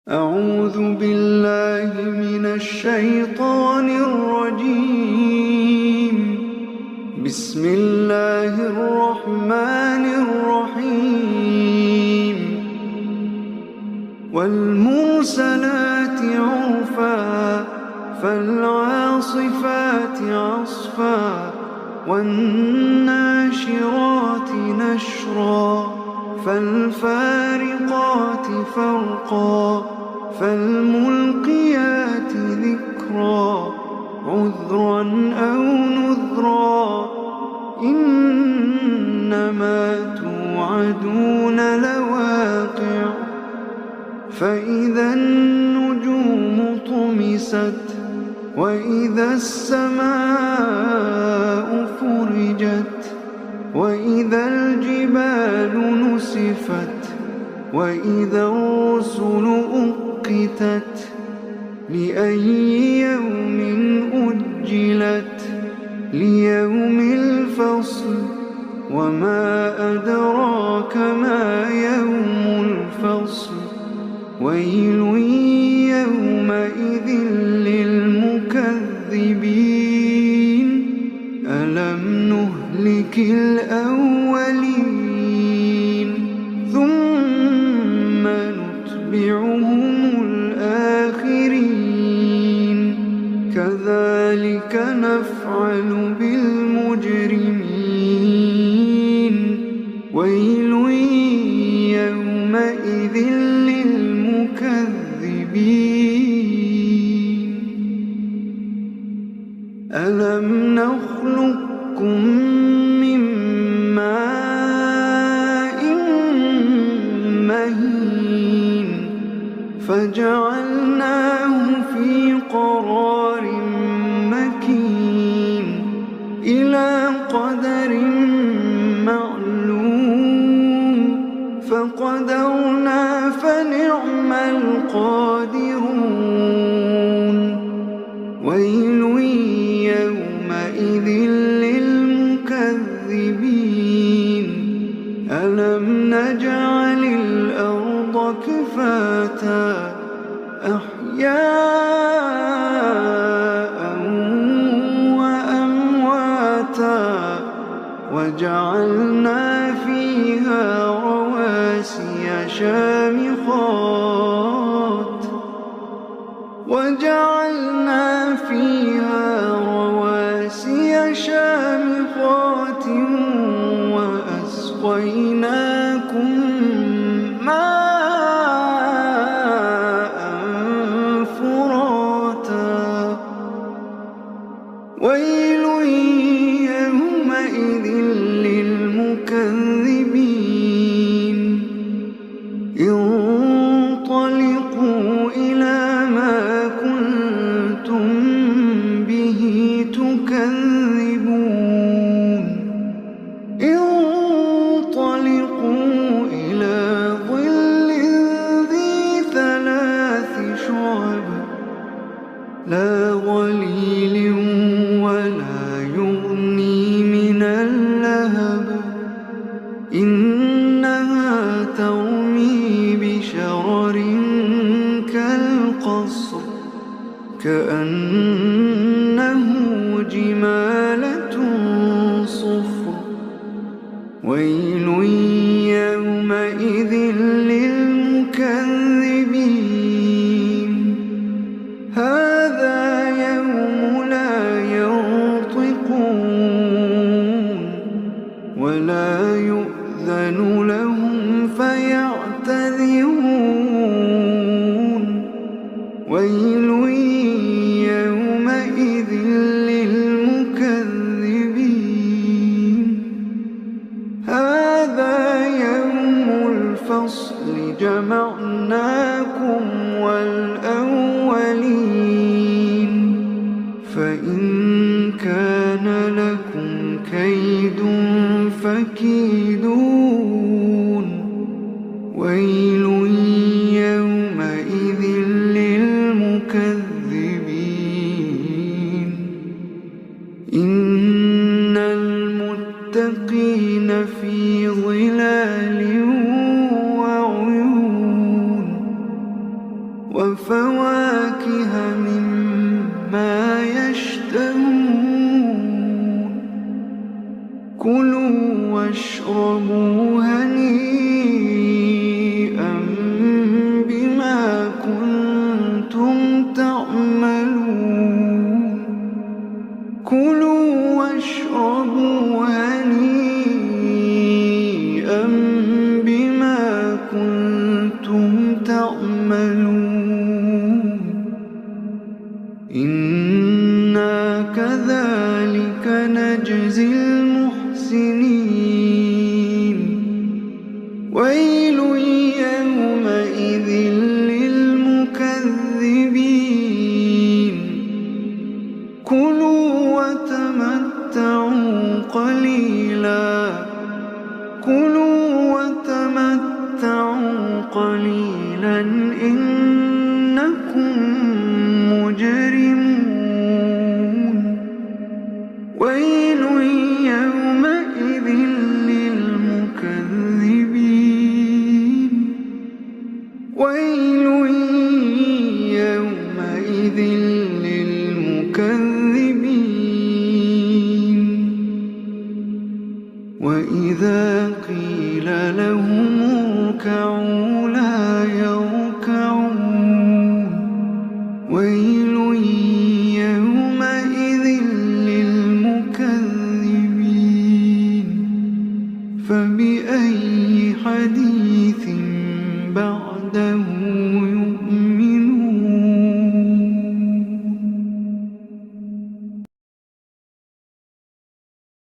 أعوذ بالله من الشيطان الرجيم. بسم الله الرحمن الرحيم. والمرسلات عرفا فالعاصفات عصفا والناشرات نشرا فالفارقات فرقا فالملقيات ذكرا عذرا أو نذرا إنما توعدون لواقع. فإذا النجوم طمست وإذا السماء فرجت وإذا الجبال نسفت وإذا الرسل أقتت لأي يوم أجلت ليوم الفصل وما أدراك ما يوم الفصل ويل يومئذ للمكذبين ألم نهلك الأولين ثم نتبعهم الآخرين كذلك نفعل بالمجرمين ويل يومئذ للمكذبين. ألم نخلقكم من ماء مهين فجعلناه في قرار مكين إلى قدر معلوم فقدرنا فنعم القادرون ويل يومئذ للمكذبين. ألم نجعل الأرض كفاتا أحياء وأمواتا وجعلنا فيها رواسي شامخات وأسقيناكم ماء فراتا ويل يومئذ للمكذبين. انطلقوا إلى ما كنتم به تكذبون. انطلقوا إلى ظل ذي ثلاث شعب لا ظليل ولا يغني من اللهب إنها ترمي بشرر كالقصر كأنه جمالة صفر ويل يومئذ للمكذبين. هذا يوم لا ينطقون ولا يؤذن لهم فيعتذرون ويل يومئذ للمكذبين. هذا يوم الفصل جمعناكم والأولين فإن كان لكم كيد فكيدون ويل يومئذ للمكذبين. وفواكه مما يشتهون كلوا واشربوا هنيئا بما كنتم تعملون كلوا واشربوا هنيئا بما كنتم تعملون إنا كذلك نجزي المحسنين ويل يومئذ للمكذبين كلوا وتمتعوا قليلا إنكم مجرمون ويل يومئذ للمكذبين ويل يومئذ للمكذبين وإذا قيل لهم اركعوا لا يركعون ويل يومئذ للمكذبين فبأي حديث بعده